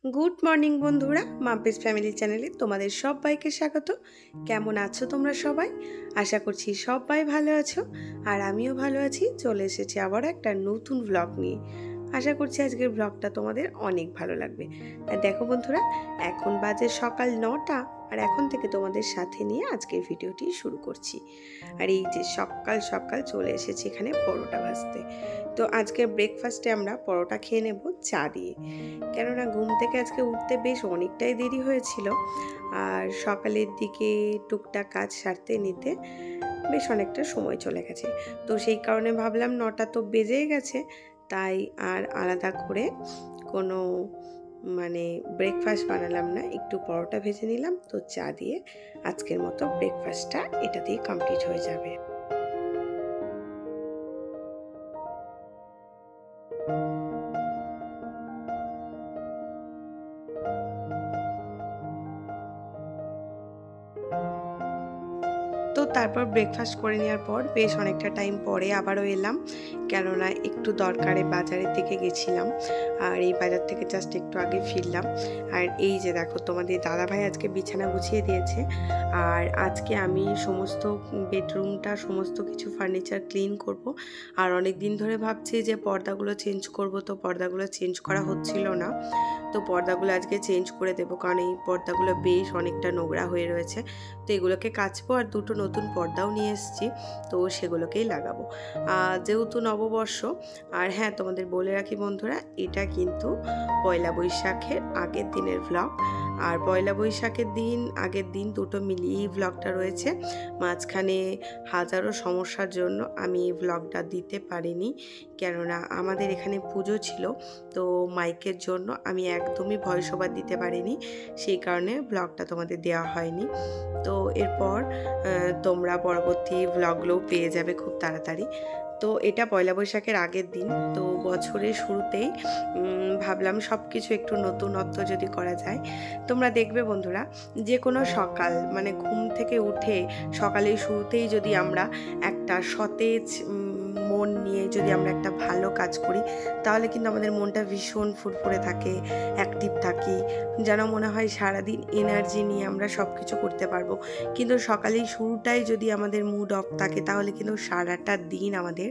Good morning বন্ধুরা, Mampi's family চ্যানেলে তোমাদের সবাইকে স্বাগত। কেমন আছো তোমরা সবাই? আশা করছি সবাই ভালো আছো, আর আমিও ভালো আছি। চলে এসেছি আবার একটা নতুন ব্লগ নিয়ে। আশা করছি আজকের ব্লগটা তোমাদের অনেক ভালো লাগবে। আর দেখো বন্ধুরা, এখন বাজে সকাল 9টা, আর এখন থেকে তোমাদের সাথে নিয়ে আজকের ভিডিওটি শুরু করছি। আর এই যে সকাল সকাল চলে এসেছি এখানে পরোটা ভাজতে। তো আজকের ব্রেকফাস্টে আমরা পরোটা খেয়ে নেব চা দিয়ে, কেননা ঘুম থেকে আজকে উঠতে বেশ অনেকটাই দেরি হয়েছিল, আর সকালের দিকে টুকটাক কাজ সারতে নিতে বেশ অনেকটা সময় চলে গেছে। তো সেই কারণে ভাবলাম 9টা তো বেজেই গেছে, তাই আর আলাদা করে কোনো ব্রেকফাস্ট বানালাম না, একটু পরোটা ভেজে নিলাম। তো চা দিয়ে আজকের মতো ব্রেকফাস্টটা এটাতেই কমপ্লিট হয়ে যাবে। তো তারপর ব্রেকফাস্ট করে নেওয়ার পর বেশ অনেকটা টাইম পরে আবারও এলাম, কেননা একটু দরকারে বাজারের দিকে গেছিলাম। আর এই বাজার থেকে জাস্ট একটু আগে ফিরলাম। আর এই যে দেখো, তোমাদের দাদাভাই আজকে বিছানা গুছিয়ে দিয়েছে। আর আজকে আমি সমস্ত বেডরুমটা, সমস্ত কিছু ফার্নিচার ক্লিন করব। আর অনেক দিন ধরে ভাবছি যে পর্দাগুলো চেঞ্জ করব, তো পর্দাগুলো চেঞ্জ করা হচ্ছিল না। তো পর্দাগুলো আজকে চেঞ্জ করে দেবো, কারণ এই পর্দাগুলো বেশ অনেকটা নোংরা হয়ে রয়েছে। তো এগুলোকে কাচবো, আর দুটো নতুন পর্দাও নিয়ে এসেছি, তো সেগুলোকেই লাগাবো যেহেতু নববর্ষ। আর হ্যাঁ, তোমাদের বলে রাখি বন্ধুরা, এটা কিন্তু পয়লা বৈশাখের আগের দিনের ভ্লগ। আর পয়লা বৈশাখের দিন আগের দিন দুটো মিলিয়েই ভ্লগটা রয়েছে। মাঝখানে হাজারো সমস্যার জন্য আমি এই ভ্লগটা দিতে পারিনি, কেননা আমাদের এখানে পুজো ছিল। তো মাইকের জন্য আমি একদমই ভয়েস ওভার দিতে পারিনি, সেই কারণে ব্লগটা তোমাদের দেওয়া হয়নি। তো এরপর তোমরা পরবর্তী ভ্লগগুলোও পেয়ে যাবে খুব তাড়াতাড়ি। তো এটা পয়লা বৈশাখের আগের দিন, তো বছরের শুরুতেই ভাবলাম সব কিছু একটু নতুনত্ব যদি করা যায়। তোমরা দেখবে বন্ধুরা, যে কোনো সকাল ঘুম থেকে উঠে সকালের শুরুতেই যদি আমরা একটা সতেজ মন নিয়ে যদি আমরা একটা ভালো কাজ করি, তাহলে কিন্তু আমাদের মনটা ভীষণ ফুরফুরে থাকে, অ্যাক্টিভ থাকি, যেন মনে হয় সারাদিন এনার্জি নিয়ে আমরা সব কিছু করতে পারবো। কিন্তু সকালেই শুরুটাই যদি আমাদের মুড অফ থাকে, তাহলে কিন্তু সারাটা দিন আমাদের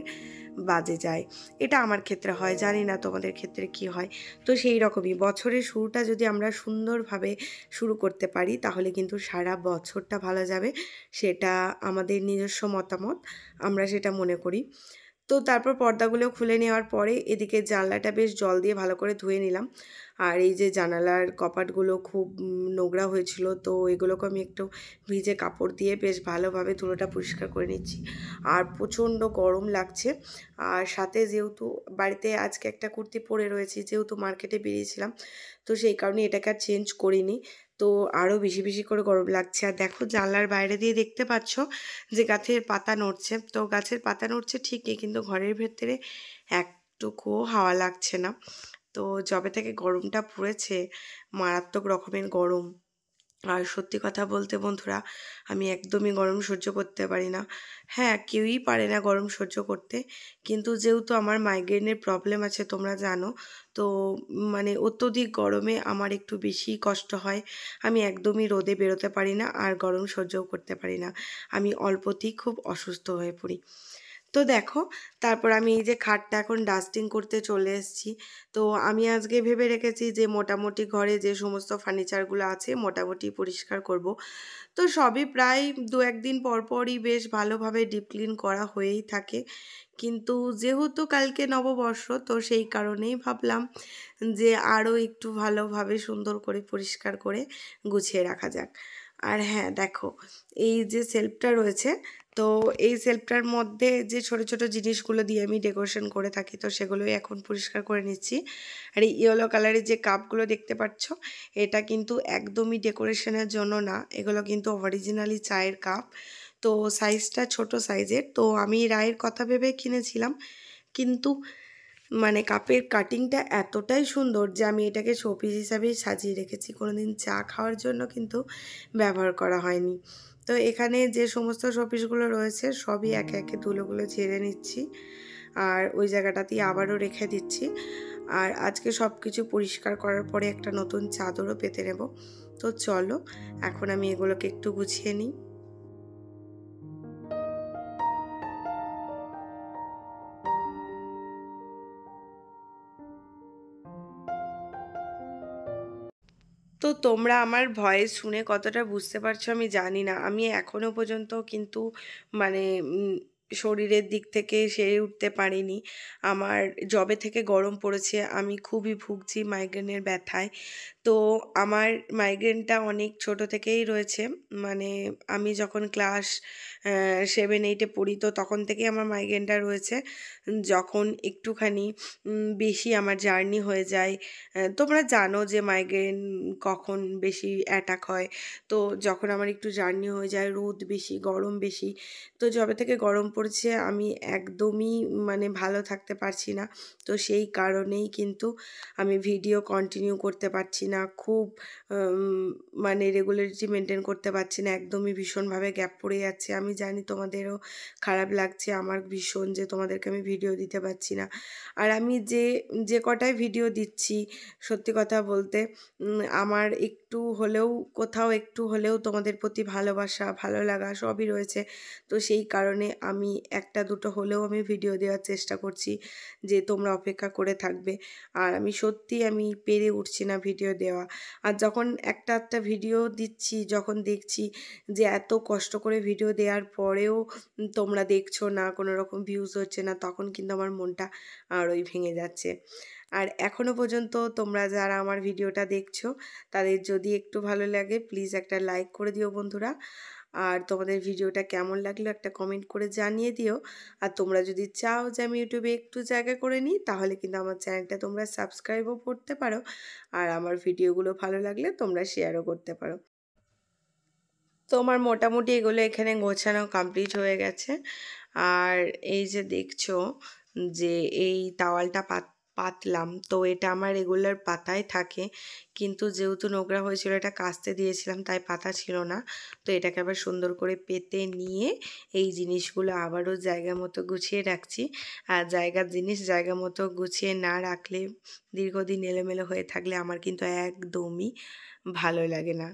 বাজে যায়। এটা আমার ক্ষেত্রে হয়, জানি না তোমাদের ক্ষেত্রে কি হয়। তো সেই রকমই বছরের শুরুটা যদি আমরা সুন্দরভাবে শুরু করতে পারি, তাহলে কিন্তু সারা বছরটা ভালো যাবে। সেটা আমাদের নিজস্ব মতামত, আমরা সেটা মনে করি। তো তারপর পর্দাগুলো খুলে নেওয়ার পরে এদিকে জানলাটা বেশ জল দিয়ে ভালো করে ধুয়ে নিলাম। আর এই যে জানালার কপাটগুলো খুব নোংরা হয়েছিল, তো এগুলোকে আমি একটু ভিজে কাপড় দিয়ে বেশ ভালোভাবে ধুলোটা পরিষ্কার করে নিচ্ছি। আর প্রচণ্ড গরম লাগছে। আর সাথে যেহেতু বাড়িতে আজকে একটা কুর্তি পরে রয়েছি, যেহেতু মার্কেটে বেরিয়েছিলাম, তো সেই কারণে এটাকে আর চেঞ্জ করিনি। তো আরও বেশি বেশি করে গরম লাগছে। আর দেখো, জানলার বাইরে দিয়ে দেখতে পাচ্ছ যে গাছের পাতা নড়ছে। তো গাছের পাতা নড়ছে ঠিকই, কিন্তু ঘরের ভেতরে একটুকুও হাওয়া লাগছে না। তো যবে থেকে গরমটা পড়েছে, মারাত্মক রকমের গরম। আর সত্যি কথা বলতে বন্ধুরা, আমি একদমই গরম সহ্য করতে পারি না। হ্যাঁ, কেউই পারে না গরম সহ্য করতে, কিন্তু যেহেতু আমার মাইগ্রেনের প্রবলেম আছে তোমরা জানো, তো অত্যধিক গরমে আমার একটু বেশিই কষ্ট হয়। আমি একদমই রোদে বেরোতে পারি না, আর গরম সহ্যও করতে পারি না। আমি অল্পতেই খুব অসুস্থ হয়ে পড়ি। তো দেখো, তারপর আমি এই যে খাটটা এখন ডাস্টিং করতে চলে এসেছি। তো আমি আজকে ভেবে রেখেছি যে মোটামুটি ঘরে যে সমস্ত ফার্নিচারগুলো আছে মোটামুটি পরিষ্কার করব। তো সবই প্রায় 2-1 দিন পর পরই বেশ ভালোভাবে ডিপ ক্লিন করা হয়েই থাকে। কিন্তু যেহেতু কালকে নববর্ষ, তো সেই কারণেই ভাবলাম যে আরও একটু ভালোভাবে সুন্দর করে পরিষ্কার করে গুছিয়ে রাখা যাক। আর হ্যাঁ দেখো, এই যে সেলফটা রয়েছে, তো এই সেলফটার মধ্যে যে ছোট ছোট জিনিসগুলো দিয়ে আমি ডেকোরেশন করে থাকি, তো সেগুলোই এখন পরিষ্কার করে নিচ্ছি। আর এই ইয়েলো কালারের যে কাপগুলো দেখতে পাচ্ছ, এটা কিন্তু একদমই ডেকোরেশনের জন্য না, এগুলো কিন্তু অরিজিনালি চায়ের কাপ। তো সাইজটা ছোট সাইজের, তো আমি রায়ের কথা ভেবে কিনেছিলাম, কিন্তু কাপের কাটিংটা এতটাই সুন্দর যে আমি এটাকে শোপিস হিসাবেই সাজিয়ে রেখেছি, কোনোদিন চা খাওয়ার জন্য কিন্তু ব্যবহার করা হয়নি। তো এখানে যে সমস্ত শোপিসগুলো রয়েছে সবই একে একে ধুলোগুলো ঝেড়ে নিচ্ছি, আর ওই জায়গাটাতেই আবারও রেখে দিচ্ছি। আর আজকে সব কিছু পরিষ্কার করার পরে একটা নতুন চাদরও পেতে নেব। তো চলো এখন আমি এগুলোকে একটু গুছিয়ে নিই। তো তোমরা আমার ভয়েস শুনে কতটা বুঝতে পারছো আমি জানি না। আমি এখনো পর্যন্ত কিন্তু মানে শরীরের দিক থেকে সেরে উঠতে পারিনি। আমার যবে থেকে গরম পড়েছে আমি খুবই ভুগছি মাইগ্রেনের ব্যথায়। তো আমার মাইগ্রেনটা অনেক ছোট থেকেই রয়েছে। মানে আমি যখন ক্লাস 7-8-এ পড়ি তো তখন থেকেই আমার মাইগ্রেনটা রয়েছে। যখন একটুখানি বেশি আমার জার্নি হয়ে যায়, তোমরা জানো যে মাইগ্রেন কখন বেশি অ্যাটাক হয়। তো যখন আমার একটু জার্নি হয়ে যায়, রোদ বেশি, গরম বেশি, তো যবে থেকে গরম পড়েছে আমি একদমই মানে ভালো থাকতে পারছি না। তো সেই কারণেই কিন্তু আমি ভিডিও কন্টিনিউ করতে পারছি না। খুব মানে রেগুলারিটি মেনটেন করতে পারছি না। একদমই ভীষণভাবে গ্যাপ পড়ে যাচ্ছে। আমি জানি তোমাদেরও খারাপ লাগছে আমার ভীষণ যে তোমাদেরকে আমি ভিডিও দিতে পারছি না। আর আমি যে কটায় ভিডিও দিচ্ছি সত্যি কথা বলতে আমার একটু হলেও কোথাও একটু হলেও তোমাদের প্রতি ভালোবাসা, ভালো লাগা সবই রয়েছে। তো সেই কারণে আমি একটা দুটো হলেও আমি ভিডিও দেওয়ার চেষ্টা করছি যে তোমরা অপেক্ষা করে থাকবে। আর আমি সত্যিই আমি পেরে উঠছি না ভিডিও দেওয়া। আর যখন একটা একটা ভিডিও দিচ্ছি, যখন দেখছি যে এত কষ্ট করে ভিডিও দেওয়ার পরেও তোমরা দেখছো না, কোনো রকম ভিউজ হচ্ছে না, তখন কিন্তু আমার মনটা আরোই ভেঙে যাচ্ছে। আর এখনও পর্যন্ত তোমরা যারা আমার ভিডিওটা দেখছো তাদের যদি একটু ভালো লাগে প্লিজ একটা লাইক করে দিও বন্ধুরা। আর তোমাদের ভিডিওটা কেমন লাগলো একটা কমেন্ট করে জানিয়ে দিও। আর তোমরা যদি চাও যে আমি ইউটিউবে একটু জায়গা করে নিই তাহলে কিন্তু আমার চ্যানেলটা তোমরা সাবস্ক্রাইবও করতে পারো। আর আমার ভিডিওগুলো ভালো লাগলে তোমরা শেয়ারও করতে পারো। তো আমার মোটামুটি এগুলো এখানে গোছানো কমপ্লিট হয়ে গেছে। আর এই যে দেখছো যে এই তাওয়ালটা পাতলাম, তো এটা আমার রেগুলার পাতায় থাকে, কিন্তু যেহেতু নোংরা হয়েছিল এটা কাচতে দিয়েছিলাম তাই পাতা ছিল না। তো এটাকে আবার সুন্দর করে পেতে নিয়ে এই জিনিসগুলো আবারও জায়গা মতো গুছিয়ে রাখছি। আর জায়গার জিনিস জায়গা মতো গুছিয়ে না রাখলে, দীর্ঘদিন এলোমেলো হয়ে থাকলে আমার কিন্তু একদমই ভালো লাগে না।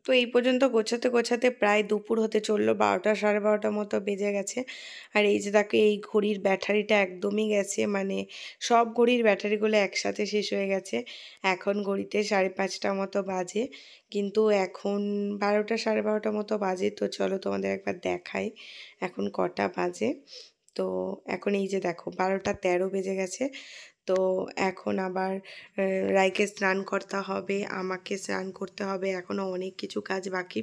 তো এই পর্যন্ত গোছাতে গোছাতে প্রায় দুপুর হতে চললো, 12টা 12:30 মতো বেজে গেছে। আর এই যে দেখো এই ঘড়ির ব্যাটারিটা একদমই গেছে, মানে সব ঘড়ির ব্যাটারিগুলো একসাথে শেষ হয়ে গেছে। এখন ঘড়িতে 5:30 মতো বাজে, কিন্তু এখন 12টা 12:30 মতো বাজে। তো চলো তোমাদের একবার দেখাই এখন কটা বাজে। তো এখন এই যে দেখো 12:13 বেজে গেছে। তো এখন আবার রাইকে স্নান করতে হবে, আমাকে স্নান করতে হবে, এখনও অনেক কিছু কাজ বাকি।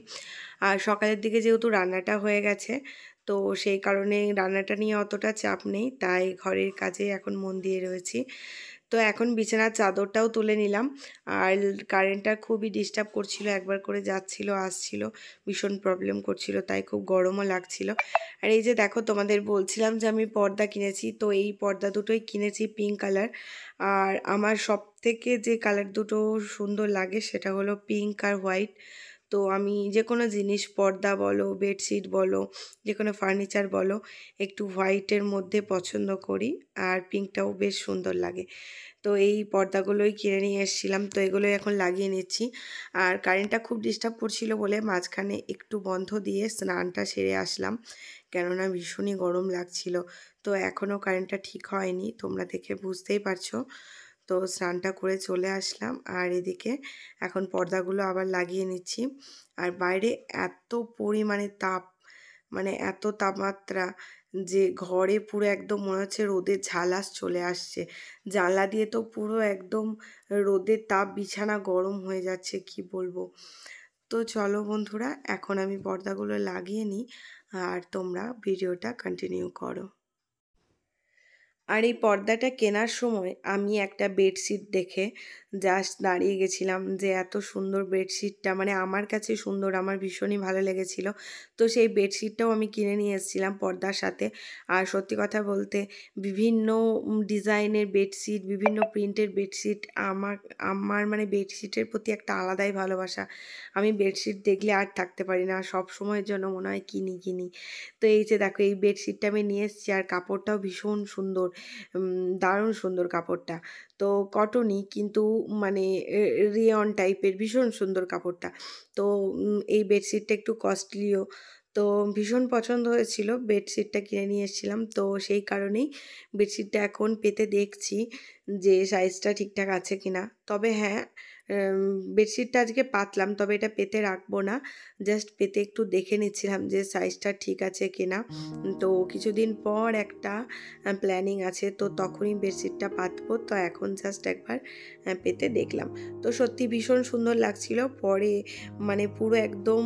আর সকালের দিকে যেহেতু রান্নাটা হয়ে গেছে তো সেই কারণে রান্নাটা নিয়ে অতটা চাপ নেই, তাই ঘরের কাজে এখন মন দিয়ে রয়েছি। তো এখন বিছানার চাদরটাও তুলে নিলাম। আর কারেন্টটা খুবই ডিস্টার্ব করছিল, একবার করে যাচ্ছিল আসছিল, ভীষণ প্রবলেম করছিল, তাই খুব গরমও লাগছিল। আর এই যে দেখো তোমাদের বলছিলাম যে আমি পর্দা কিনেছি, তো এই পর্দা দুটোই কিনেছি পিঙ্ক কালার। আর আমার সব থেকে যে কালার দুটো সুন্দর লাগে সেটা হলো পিঙ্ক আর হোয়াইট। তো আমি যে কোনো জিনিস পর্দা বলো, বেডশিট বলো, যে কোনো ফার্নিচার বলো, একটু হোয়াইটের মধ্যে পছন্দ করি। আর পিঙ্কটাও বেশ সুন্দর লাগে। তো এই পর্দাগুলোই কিনে নিয়ে এসেছিলাম, তো এগুলোই এখন লাগিয়ে নিচ্ছি। আর কারেন্টটা খুব ডিস্টার্ব করছিল বলে মাঝখানে একটু বন্ধ দিয়ে স্নানটা সেরে আসলাম, কেননা ভীষণই গরম লাগছিল। তো এখনও কারেন্টটা ঠিক হয়নি, তোমরা দেখে বুঝতেই পারছো। তো স্নানটা করে চলে আসলাম আর এদিকে এখন পর্দাগুলো আবার লাগিয়ে নিচ্ছি। আর বাইরে এত পরিমাণে তাপ, মানে এত তাপমাত্রা যে ঘরে পুরো একদম মনে হচ্ছে রোদের ঝালাস চলে আসছে। জানলা দিয়ে তো পুরো একদম রোদের তাপ, বিছানা গরম হয়ে যাচ্ছে কি বলবো। তো চলো বন্ধুরা এখন আমি পর্দাগুলো লাগিয়ে নিই আর তোমরা ভিডিওটা কন্টিনিউ করো। আর এই পর্দাটা কেনার সময় আমি একটা বেডশিট দেখে জাস্ট দাঁড়িয়ে গেছিলাম যে এত সুন্দর বেডশিটটা, মানে আমার কাছে সুন্দর, আমার ভীষণই ভালো লেগেছিল। তো সেই বেডশিটটাও আমি কিনে নিয়ে এসেছিলাম পর্দার সাথে। আর সত্যি কথা বলতে বিভিন্ন ডিজাইনের বেডশিট, বিভিন্ন প্রিন্টের বেডশিট, আমার আমার মানে বেডশিটের প্রতি একটা আলাদাই ভালোবাসা। আমি বেডশিট দেখলে আর থাকতে পারি না, সব সময়ের জন্য মনে হয় কিনি কিনি। তো এই যে দেখো এই বেডশিটটা আমি নিয়ে এসেছি আর কাপড়টাও ভীষণ সুন্দর, দারুণ সুন্দর কাপড়টা। তো কটনই কিন্তু মানে রেয়ন টাইপের, ভীষণ সুন্দর কাপড়টা। তো এই বেডশিটটা একটু কস্টলিও, তো ভীষণ পছন্দ হয়েছিল, বেডশিটটা কিনে নিয়ে এসেছিলাম। তো সেই কারণেই বেডশিটটা এখন পেতে দেখছি যে সাইজটা ঠিকঠাক আছে কিনা। তবে হ্যাঁ, বেডশিটটা আজকে পাতলাম, তবে এটা পেতে রাখবো না, জাস্ট পেতে একটু দেখে নিচ্ছিলাম যে সাইজটা ঠিক আছে কিনা। তো কিছুদিন পর একটা প্ল্যানিং আছে, তো তখনই বেডশিটটা পাতবো। তো এখন জাস্ট একবার পেতে দেখলাম, তো সত্যি ভীষণ সুন্দর লাগছিল। পরে মানে পুরো একদম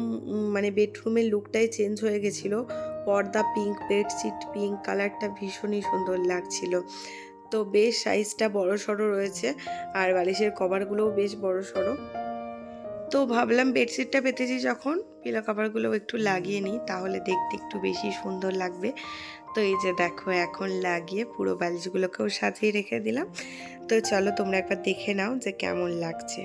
মানে বেডরুমের লুকটাই চেঞ্জ হয়ে গেছিলো। পর্দা পিঙ্ক, বেডশিট পিঙ্ক, কালারটা ভীষণই সুন্দর লাগছিল। তো বেশ সাইজটা বড় সড়ো রয়েছে, আর বালিশের কভারগুলোও বেশ বড় সড়ো। তো ভাবলাম বেডশিটটা পেতেছি যখন, পিলো কভারগুলোও একটু লাগিয়ে নিই, তাহলে দেখতে একটু বেশি সুন্দর লাগবে। তো এই যে দেখো, এখন লাগিয়ে পুরো বালিশগুলোকেও সাজিয়ে রেখে দিলাম। তো চলো তোমরা একবার দেখে নাও যে কেমন লাগছে।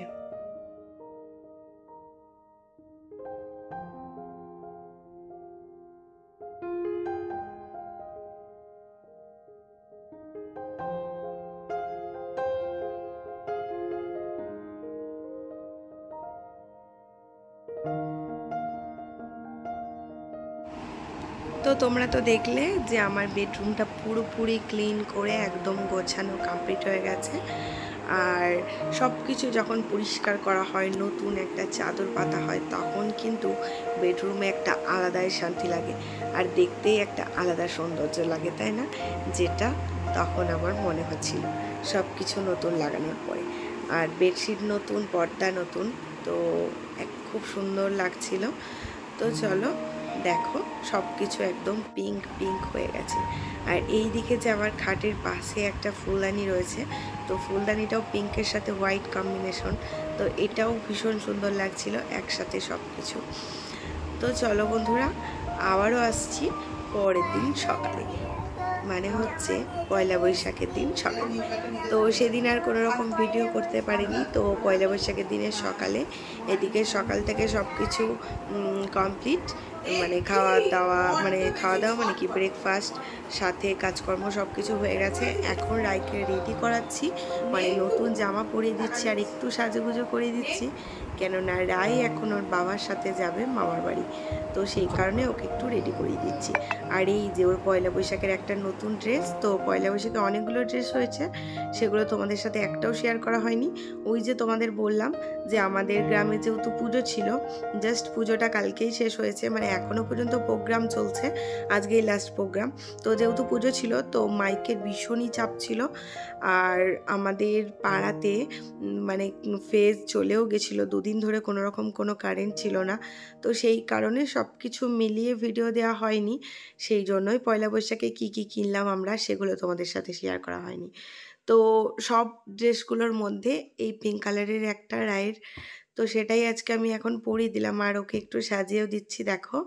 তো তোমরা তো দেখলে যে আমার বেডরুমটা পুরোপুরি ক্লিন করে একদম গোছানো কমপ্লিট হয়ে গেছে। আর সব কিছু যখন পরিষ্কার করা হয়, নতুন একটা চাদর পাতা হয়, তখন কিন্তু বেডরুমে একটা আলাদাই শান্তি লাগে, আর দেখতেই একটা আলাদা সৌন্দর্য লাগে, তাই না? যেটা তখন আমার মনে হচ্ছিল সব কিছু নতুন লাগানোর পরে। আর বেডশিট নতুন, পর্দা নতুন, তো খুব সুন্দর লাগছিল। তো চলো দেখো, সব কিছু একদম পিঙ্ক পিঙ্ক হয়ে গেছে। আর এই দিকে যে আমার খাটের পাশে একটা ফুলদানি রয়েছে, তো ফুলদানিটাও পিঙ্কের সাথে হোয়াইট কম্বিনেশন, তো এটাও ভীষণ সুন্দর লাগছিল একসাথে সব কিছু। তো চলো বন্ধুরা, আবারও আসছি পরের দিন সকালে, মানে হচ্ছে পয়লা বৈশাখের দিন সকালে। তো সেদিন আর কোনো রকম ভিডিও করতে পারিনি। তো পয়লা বৈশাখের দিনের সকালে এদিকে সকাল থেকে সব কিছু কমপ্লিট, মানে খাওয়া দাওয়া মানে কি ব্রেকফাস্ট, সাথে কাজকর্ম সব কিছু হয়ে গেছে। এখন রাইকে রেডি করাচ্ছি, মানে নতুন জামা পরিয়ে দিচ্ছি আর একটু সাজুগুজু করে দিচ্ছি, কেননা রাই এখন ওর বাবার সাথে যাবে মামার বাড়ি। তো সেই কারণে ওকে একটু রেডি করিয়ে দিচ্ছি। আর এই যে ওর পয়লা বৈশাখের একটা নতুন ড্রেস, তো পয়লা বৈশাখে অনেকগুলো ড্রেস হয়েছে, সেগুলো তোমাদের সাথে একটাও শেয়ার করা হয়নি। ওই যে তোমাদের বললাম যে আমাদের গ্রামে যেহেতু পুজো ছিল, জাস্ট পুজোটা কালকেই শেষ হয়েছে, মানে এখনও পর্যন্ত প্রোগ্রাম চলছে, আজকেই লাস্ট প্রোগ্রাম। তো যেহেতু পুজো ছিল, তো মাইকের ভীষণই চাপ ছিল। আর আমাদের পাড়াতে মানে ফেজ চলেও গেছিলো, দুদিন ধরে কোনো রকম কোনো কারেন্ট ছিল না। তো সেই কারণে সব কিছু মিলিয়ে ভিডিও দেওয়া হয়নি, সেই জন্যই পয়লা বৈশাখে কী কী কিনলাম আমরা সেগুলো তোমাদের সাথে শেয়ার করা হয়নি। তো সব ড্রেসগুলোর মধ্যে এই পিঙ্ক কালারের একটা রায়ের, তো সেটাই আজকে আমি এখন পরিয়ে দিলাম, আর ওকে একটু সাজিয়েও দিচ্ছি। দেখো,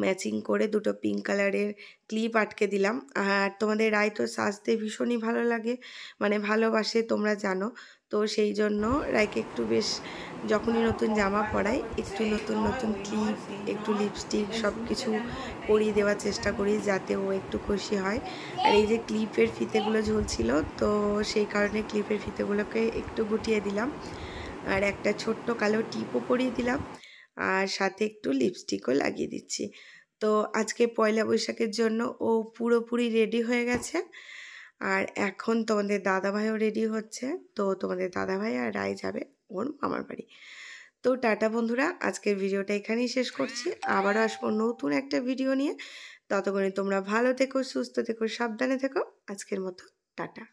ম্যাচিং করে দুটো পিঙ্ক কালারের ক্লিপ আটকে দিলাম। আর তোমাদের রায় তো সাজতে ভীষণই ভালো লাগে, মানে ভালোবাসে, তোমরা জানো। তো সেই জন্য রায়কে একটু বেশ, যখনই নতুন জামা পরাই, একটু নতুন নতুন ক্লিপ, একটু লিপস্টিক সব কিছু পরিয়ে দেওয়ার চেষ্টা করি, যাতে ও একটু খুশি হয়। আর এই যে ক্লিপের ফিতেগুলো ঝুলছিল, তো সেই কারণে ক্লিপের ফিতেগুলোকে একটু গুটিয়ে দিলাম, আর একটা ছোট্ট কালো টিপও পরিয়ে দিলাম, আর সাথে একটু লিপস্টিকও লাগিয়ে দিচ্ছি। তো আজকে পয়লা বৈশাখের জন্য ও পুরোপুরি রেডি হয়ে গেছে। আর এখন তোমাদের দাদাভাইও রেডি হচ্ছে, তো তোমাদের দাদাভাই আর রায় যাবে ওর মামার বাড়ি। তো টাটা বন্ধুরা, আজকের ভিডিওটা এখানেই শেষ করছি, আবারও আসবো নতুন একটা ভিডিও নিয়ে। ততক্ষণে তোমরা ভালো থেকো, সুস্থ থেকো, সাবধানে থেকো। আজকের মতো টাটা।